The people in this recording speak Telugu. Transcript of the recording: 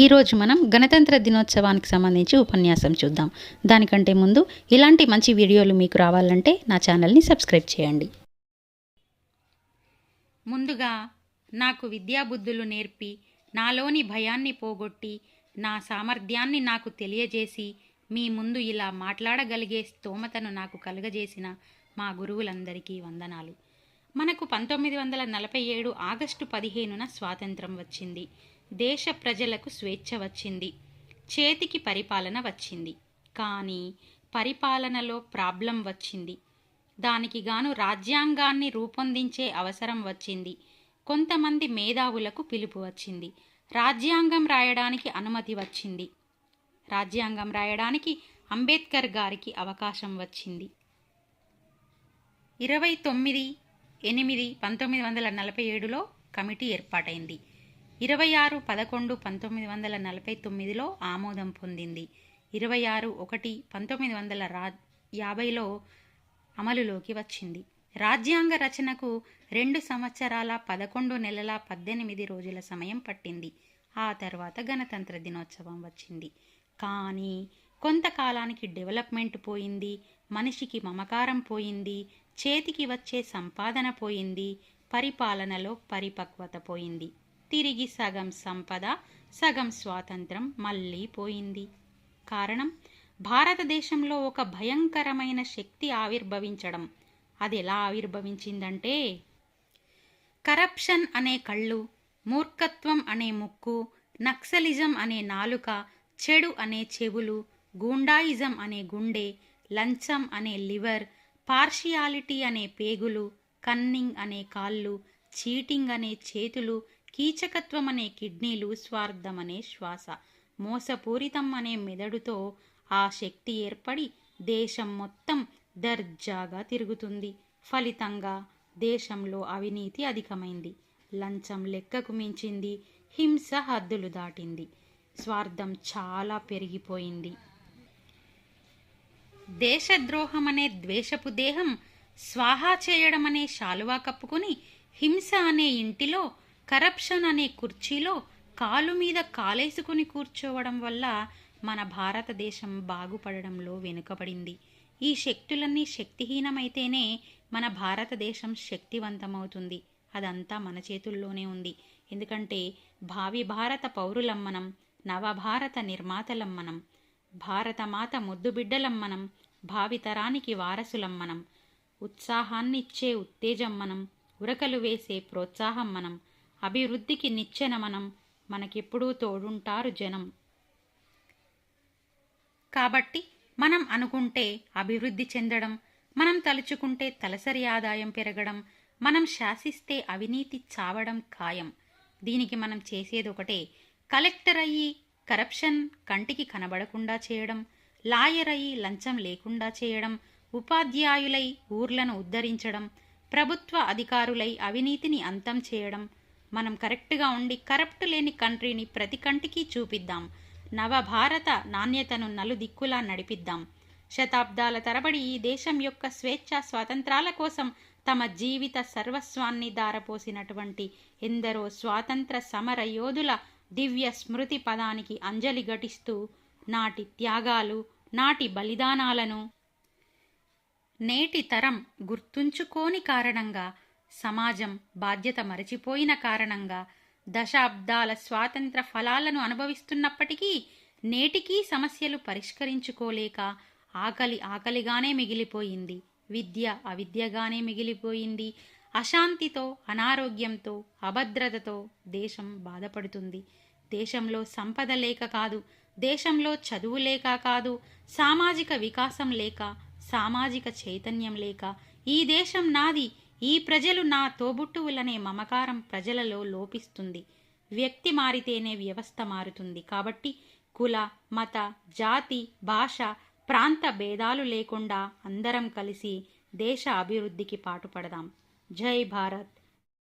ఈరోజు మనం గణతంత్ర దినోత్సవానికి సంబంధించి ఉపన్యాసం చూద్దాం. దానికంటే ముందు ఇలాంటి మంచి వీడియోలు మీకు రావాలంటే నా ఛానల్ని సబ్స్క్రైబ్ చేయండి. ముందుగా నాకు విద్యాబుద్ధులు నేర్పి నాలోని భయాన్ని పోగొట్టి నా సామర్థ్యాన్ని నాకు తెలియజేసి మీ ముందు ఇలా మాట్లాడగలిగే స్తోమతను నాకు కలుగజేసిన మా గురువులందరికీ వందనాలు. మనకు 1947 ఆగస్టు 15న స్వాతంత్రం వచ్చింది. దేశ ప్రజలకు స్వేచ్ఛ వచ్చింది. చేతికి పరిపాలన వచ్చింది. కానీ పరిపాలనలో ప్రాబ్లం వచ్చింది. దానికి గాను రాజ్యాంగాన్ని రూపొందించే అవసరం వచ్చింది. కొంతమంది మేధావులకు పిలుపు వచ్చింది. రాజ్యాంగం రాయడానికి అనుమతి వచ్చింది. రాజ్యాంగం రాయడానికి అంబేద్కర్ గారికి అవకాశం వచ్చింది. 29/8/1947లో కమిటీ ఏర్పాటైంది. 26/11/1949లో ఆమోదం పొందింది. 26/1/1950లో అమలులోకి వచ్చింది. రాజ్యాంగ రచనకు 2 సంవత్సరాల 11 నెలల 18 రోజుల సమయం పట్టింది. ఆ తర్వాత గణతంత్ర దినోత్సవం వచ్చింది. కానీ కొంతకాలానికి డెవలప్మెంట్ పోయింది. మనిషికి మమకారం పోయింది. చేతికి వచ్చే సంపాదన పోయింది. పరిపాలనలో పరిపక్వత పోయింది. తిరిగి సగం సంపద, సగం స్వాతంత్రం మళ్ళీ పోయింది. కారణం భారతదేశంలో ఒక భయంకరమైన శక్తి ఆవిర్భవించడం. అది ఎలా ఆవిర్భవించిందంటే, కరప్షన్ అనే కళ్ళు, మూర్ఖత్వం అనే ముక్కు, నక్సలిజం అనే నాలుక, చెడు అనే చెవులు, గూండాయిజం అనే గుండె, లంచం అనే లివర్, పార్షియాలిటీ అనే పేగులు, కన్నింగ్ అనే కాళ్ళు, చీటింగ్ అనే చేతులు, కీచకత్వం అనే కిడ్నీలు, స్వార్థం అనే శ్వాస, మోసపూరితం అనే మెదడుతో ఆ శక్తి ఏర్పడి దేశం మొత్తం దర్జాగా తిరుగుతుంది. ఫలితంగా దేశంలో అవినీతి అధికమైంది. లంచం లెక్కకు మించింది. హింస హద్దులు దాటింది. స్వార్థం చాలా పెరిగిపోయింది. దేశద్రోహం అనే ద్వేషపు దేహం స్వాహా చేయడం అనే శాలువా కప్పుకుని, హింస అనే ఇంటిలో, కరప్షన్ అనే కుర్చీలో కాలు మీద కాలేసుకుని కూర్చోవడం వల్ల మన భారతదేశం బాగుపడడంలో వెనుకబడింది. ఈ శక్తులన్నీ శక్తిహీనమైతేనే మన భారతదేశం శక్తివంతమవుతుంది. అదంతా మన చేతుల్లోనే ఉంది. ఎందుకంటే భావి భారత పౌరులం మనం, నవభారత నిర్మాతలం మనం, భారతమాత ముద్దుబిడ్డలం మనం, భావితరానికి వారసులం మనం, ఉత్సాహాన్నిచ్చే ఉత్తేజం మనం, ఉరకలు వేసే ప్రోత్సాహం మనం, అభివృద్ధికి నిచ్చెన మనం, మనకెప్పుడూ తోడుంటారు జనం. కాబట్టి మనం అనుకుంటే అభివృద్ధి చెందడం, మనం తలుచుకుంటే తలసరి ఆదాయం పెరగడం, మనం శాసిస్తే అవినీతి చావడం ఖాయం. దీనికి మనం చేసేది ఒకటే, కలెక్టర్ అయ్యి కరప్షన్ కంటికి కనబడకుండా చేయడం, లాయర్ అయ్యి లంచం లేకుండా చేయడం, ఉపాధ్యాయులై ఊర్లను ఉద్ధరించడం, ప్రభుత్వ అధికారులై అవినీతిని అంతం చేయడం. మనం కరెక్ట్గా ఉండి కరప్ట్ లేని కంట్రీని ప్రతి కంటికి చూపిద్దాం. నవభారత నాణ్యతను నలుదిక్కులా నడిపిద్దాం. శతాబ్దాల తరబడి ఈ దేశం యొక్క స్వేచ్ఛ స్వాతంత్రాల కోసం తమ జీవిత సర్వస్వాన్ని దారపోసినటువంటి ఎందరో స్వాతంత్ర సమర యోధుల దివ్య స్మృతి పదానికి అంజలి ఘటిస్తూ, నాటి త్యాగాలు, నాటి బలిదానాలను నేటి తరం గుర్తుంచుకోని కారణంగా, సమాజం బాధ్యత మరచిపోయిన కారణంగా, దశాబ్దాల స్వాతంత్ర ఫలాలను అనుభవిస్తున్నప్పటికీ నేటికీ సమస్యలు పరిష్కరించుకోలేక ఆకలిగానే మిగిలిపోయింది. విద్య అవిద్యగానే మిగిలిపోయింది. అశాంతితో, అనారోగ్యంతో, అభద్రతతో దేశం బాధపడుతుంది. దేశంలో సంపద లేక కాదు, దేశంలో చదువు లేక కాదు, సామాజిక వికాసం లేక, సామాజిక చైతన్యం లేక, ఈ దేశం నాది, ఈ ప్రజలు నా తోబుట్టువులనే మమకారం ప్రజలలో లోపిస్తుంది. వ్యక్తి మారితేనే వ్యవస్థ మారుతుంది. కాబట్టి కుల, మత, జాతి, భాష, ప్రాంత భేదాలు లేకుండా అందరం కలిసి దేశ అభివృద్ధికి పాటుపడదాం. జై భారత్.